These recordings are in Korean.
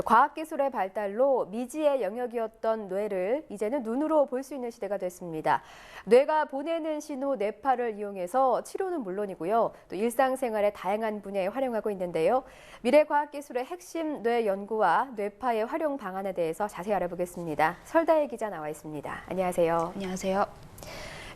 과학기술의 발달로 미지의 영역이었던 뇌를 이제는 눈으로 볼 수 있는 시대가 됐습니다. 뇌가 보내는 신호 뇌파를 이용해서 치료는 물론이고요. 또 일상생활의 다양한 분야에 활용하고 있는데요. 미래과학기술의 핵심 뇌 연구와 뇌파의 활용 방안에 대해서 자세히 알아보겠습니다. 설다혜 기자 나와 있습니다. 안녕하세요. 안녕하세요.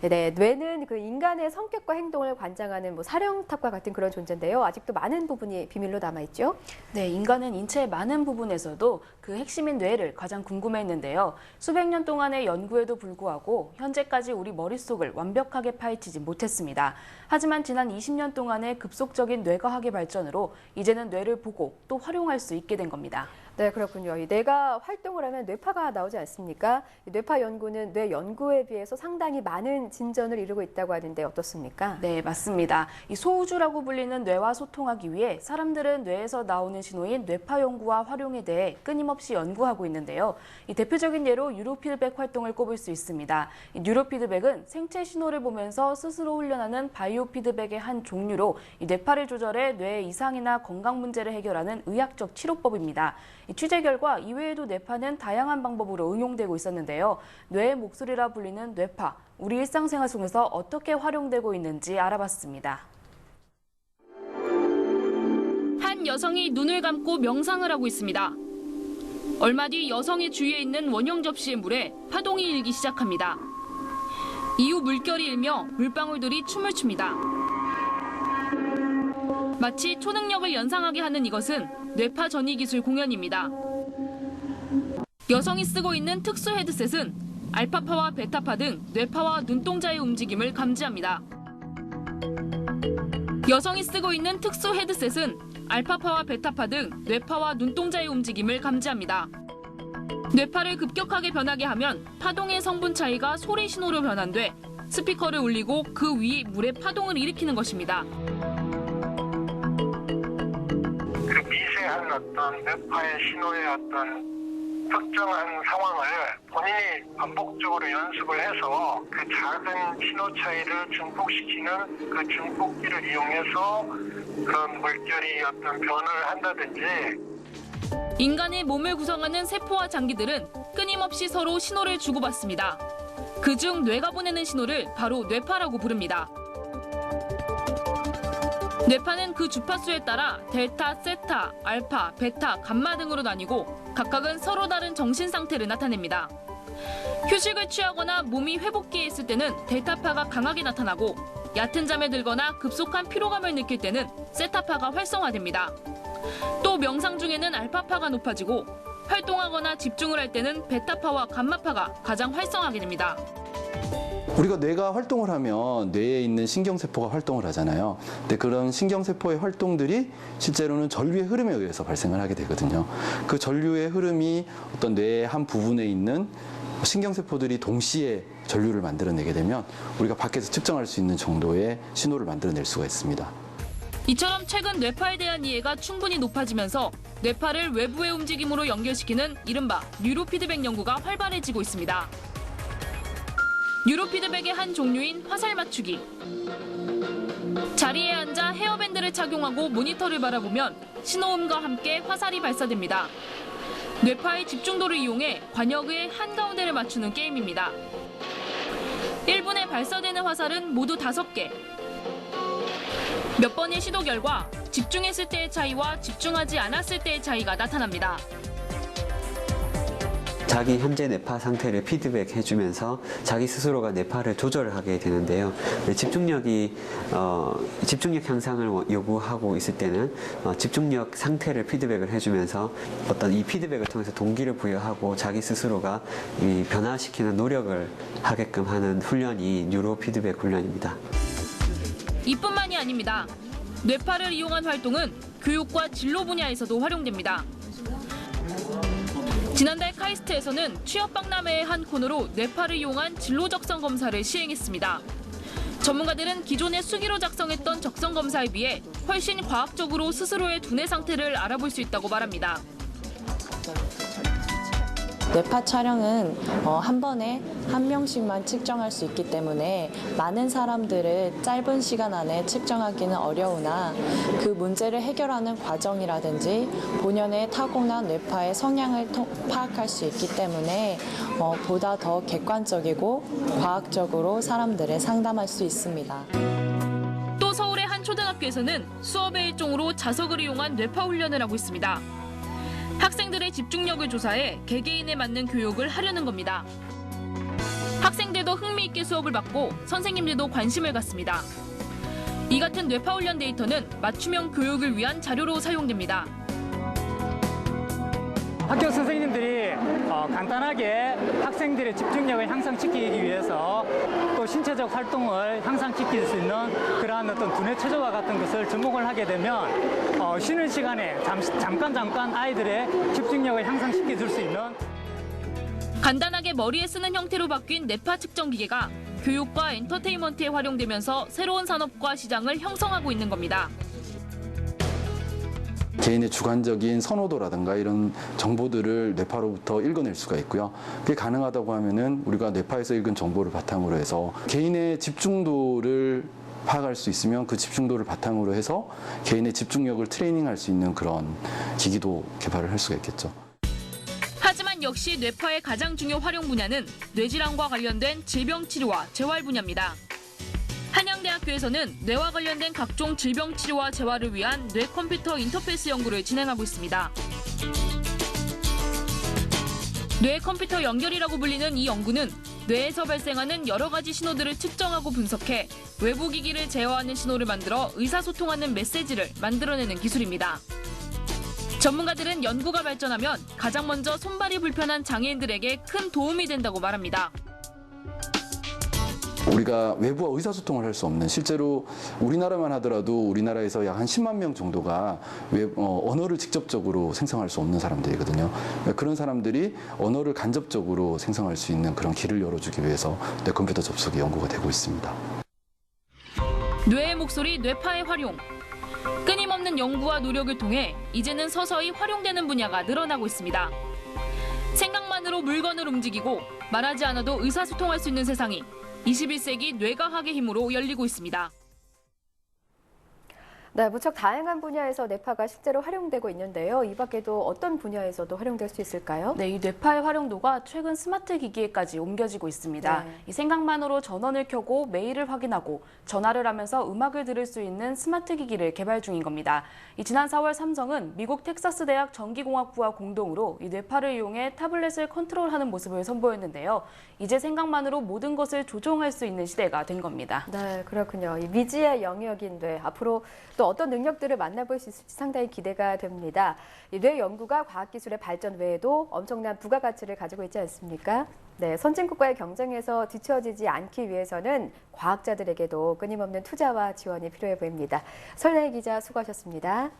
네, 뇌는 그 인간의 성격과 행동을 관장하는 사령탑과 같은 그런 존재인데요. 아직도 많은 부분이 비밀로 남아있죠? 네, 인간은 인체의 많은 부분에서도 그 핵심인 뇌를 가장 궁금해했는데요. 수백 년 동안의 연구에도 불구하고 현재까지 우리 머릿속을 완벽하게 파헤치지 못했습니다. 하지만 지난 20년 동안의 급속적인 뇌과학의 발전으로 이제는 뇌를 보고 또 활용할 수 있게 된 겁니다. 네, 그렇군요. 이 뇌가 활동을 하면 뇌파가 나오지 않습니까? 이 뇌파 연구는 뇌 연구에 비해서 상당히 많은 진전을 이루고 있다고 하는데 어떻습니까? 네, 맞습니다. 이 소우주라고 불리는 뇌와 소통하기 위해 사람들은 뇌에서 나오는 신호인 뇌파 연구와 활용에 대해 끊임없이 연구하고 있는데요. 이 대표적인 예로 뉴로피드백 활동을 꼽을 수 있습니다. 이 뉴로피드백은 생체 신호를 보면서 스스로 훈련하는 바이오 피드백의 한 종류로 이 뇌파를 조절해 뇌의 이상이나 건강 문제를 해결하는 의학적 치료법입니다. 이 취재 결과 이외에도 뇌파는 다양한 방법으로 응용되고 있었는데요. 뇌의 목소리라 불리는 뇌파, 우리 일상생활 속에서 어떻게 활용되고 있는지 알아봤습니다. 한 여성이 눈을 감고 명상을 하고 있습니다. 얼마 뒤 여성의 주위에 있는 원형 접시의 물에 파동이 일기 시작합니다. 이후 물결이 일며 물방울들이 춤을 춥니다. 마치 초능력을 연상하게 하는 이것은 뇌파 전이 기술 공연입니다. 여성이 쓰고 있는 특수 헤드셋은 알파파와 베타파 등 뇌파와 눈동자의 움직임을 감지합니다. 여성이 쓰고 있는 특수 헤드셋은 알파파와 베타파 등 뇌파와 눈동자의 움직임을 감지합니다. 뇌파를 급격하게 변하게 하면 파동의 성분 차이가 소리 신호로 변환돼 스피커를 울리고 그 위 물의 파동을 일으키는 것입니다. 미세한 어떤 뇌파의 신호의 어떤 특정한 상황을 본인이 반복적으로 연습을 해서 그 작은 신호 차이를 증폭시키는 그 증폭기를 이용해서 그런 물결이 어떤 변화를 한다든지. 인간의 몸을 구성하는 세포와 장기들은 끊임없이 서로 신호를 주고받습니다. 그중 뇌가 보내는 신호를 바로 뇌파라고 부릅니다. 뇌파는 그 주파수에 따라 델타, 세타, 알파, 베타, 감마 등으로 나뉘고 각각은 서로 다른 정신 상태를 나타냅니다. 휴식을 취하거나 몸이 회복기에 있을 때는 델타파가 강하게 나타나고 얕은 잠에 들거나 급속한 피로감을 느낄 때는 세타파가 활성화됩니다. 또 명상 중에는 알파파가 높아지고 활동하거나 집중을 할 때는 베타파와 감마파가 가장 활성화하게 됩니다. 우리가 뇌가 활동을 하면 뇌에 있는 신경세포가 활동을 하잖아요. 근데 그런 신경세포의 활동들이 실제로는 전류의 흐름에 의해서 발생을 하게 되거든요. 그 전류의 흐름이 어떤 뇌의 한 부분에 있는 신경세포들이 동시에 전류를 만들어내게 되면 우리가 밖에서 측정할 수 있는 정도의 신호를 만들어낼 수가 있습니다. 이처럼 최근 뇌파에 대한 이해가 충분히 높아지면서 뇌파를 외부의 움직임으로 연결시키는 이른바 뉴로피드백 연구가 활발해지고 있습니다. 뉴로피드백의 한 종류인 화살 맞추기. 자리에 앉아 헤어밴드를 착용하고 모니터를 바라보면 신호음과 함께 화살이 발사됩니다. 뇌파의 집중도를 이용해 관역의 한가운데를 맞추는 게임입니다. 1분에 발사되는 화살은 모두 5개. 몇 번의 시도 결과 집중했을 때의 차이와 집중하지 않았을 때의 차이가 나타납니다. 자기 현재 뇌파 상태를 피드백해주면서 자기 스스로가 뇌파를 조절하게 되는데요. 집중력 향상을 요구하고 있을 때는 집중력 상태를 피드백을 해주면서 어떤 이 피드백을 통해서 동기를 부여하고 자기 스스로가 변화시키는 노력을 하게끔 하는 훈련이 뉴로 피드백 훈련입니다. 이뿐만이 아닙니다. 뇌파를 이용한 활동은 교육과 진로 분야에서도 활용됩니다. 지난달 카이스트에서는 취업 박람회의 한 코너로 뇌파를 이용한 진로 적성 검사를 시행했습니다. 전문가들은 기존에 수기로 작성했던 적성 검사에 비해 훨씬 과학적으로 스스로의 두뇌 상태를 알아볼 수 있다고 말합니다. 뇌파 촬영은 한 번에 한 명씩만 측정할 수 있기 때문에 많은 사람들을 짧은 시간 안에 측정하기는 어려우나 그 문제를 해결하는 과정이라든지 본연의 타고난 뇌파의 성향을 파악할 수 있기 때문에 보다 더 객관적이고 과학적으로 사람들을 상담할 수 있습니다. 또 서울의 한 초등학교에서는 수업의 일종으로 자석을 이용한 뇌파 훈련을 하고 있습니다. 학생들의 집중력을 조사해 개개인에 맞는 교육을 하려는 겁니다. 학생들도 흥미있게 수업을 받고 선생님들도 관심을 갖습니다. 이 같은 뇌파 훈련 데이터는 맞춤형 교육을 위한 자료로 사용됩니다. 학교 선생님들이 간단하게 학생들의 집중력을 향상시키기 위해서 또 신체적 활동을 향상시킬 수 있는 그러한 어떤 두뇌 체조와 같은 것을 접목을 하게 되면 쉬는 시간에 잠깐 아이들의 집중력을 향상시켜 줄 수 있는 간단하게 머리에 쓰는 형태로 바뀐 뇌파 측정 기계가 교육과 엔터테인먼트에 활용되면서 새로운 산업과 시장을 형성하고 있는 겁니다. 개인의 주관적인 선호도라든가 이런 정보들을 뇌파로부터 읽어낼 수가 있고요. 그게 가능하다고 하면은 우리가 뇌파에서 읽은 정보를 바탕으로 해서 개인의 집중도를 파악할 수 있으면 그 집중도를 바탕으로 해서 개인의 집중력을 트레이닝할 수 있는 그런 기기도 개발을 할 수가 있겠죠. 하지만 역시 뇌파의 가장 중요 활용 분야는 뇌질환과 관련된 질병 치료와 재활 분야입니다. 한양대학교에서는 뇌와 관련된 각종 질병 치료와 재활을 위한 뇌컴퓨터 인터페이스 연구를 진행하고 있습니다. 뇌컴퓨터 연결이라고 불리는 이 연구는 뇌에서 발생하는 여러 가지 신호들을 측정하고 분석해 외부 기기를 제어하는 신호를 만들어 의사소통하는 메시지를 만들어내는 기술입니다. 전문가들은 연구가 발전하면 가장 먼저 손발이 불편한 장애인들에게 큰 도움이 된다고 말합니다. 우리가 외부와 의사소통을 할 수 없는, 실제로 우리나라만 하더라도 우리나라에서 약 한 10만 명 정도가 언어를 직접적으로 생성할 수 없는 사람들이거든요. 그런 사람들이 언어를 간접적으로 생성할 수 있는 그런 길을 열어주기 위해서 뇌컴퓨터 접속이 연구가 되고 있습니다. 뇌의 목소리, 뇌파의 활용. 끊임없는 연구와 노력을 통해 이제는 서서히 활용되는 분야가 늘어나고 있습니다. 생각만으로 물건을 움직이고 말하지 않아도 의사소통할 수 있는 세상이 21세기 뇌과학의 힘으로 열리고 있습니다. 네, 무척 다양한 분야에서 뇌파가 실제로 활용되고 있는데요. 이 밖에도 어떤 분야에서도 활용될 수 있을까요? 네, 이 뇌파의 활용도가 최근 스마트 기기에까지 옮겨지고 있습니다. 네. 이 생각만으로 전원을 켜고 메일을 확인하고 전화를 하면서 음악을 들을 수 있는 스마트 기기를 개발 중인 겁니다. 지난 4월 삼성은 미국 텍사스 대학 전기공학부와 공동으로 이 뇌파를 이용해 타블렛을 컨트롤하는 모습을 선보였는데요. 이제 생각만으로 모든 것을 조종할 수 있는 시대가 된 겁니다. 네, 그렇군요. 이 미지의 영역인 뇌, 앞으로 또 어떤 능력들을 만나볼 수 있을지 상당히 기대가 됩니다. 이 뇌 연구가 과학기술의 발전 외에도 엄청난 부가가치를 가지고 있지 않습니까? 네, 선진국과의 경쟁에서 뒤처지지 않기 위해서는 과학자들에게도 끊임없는 투자와 지원이 필요해 보입니다. 설레이 기자 수고하셨습니다.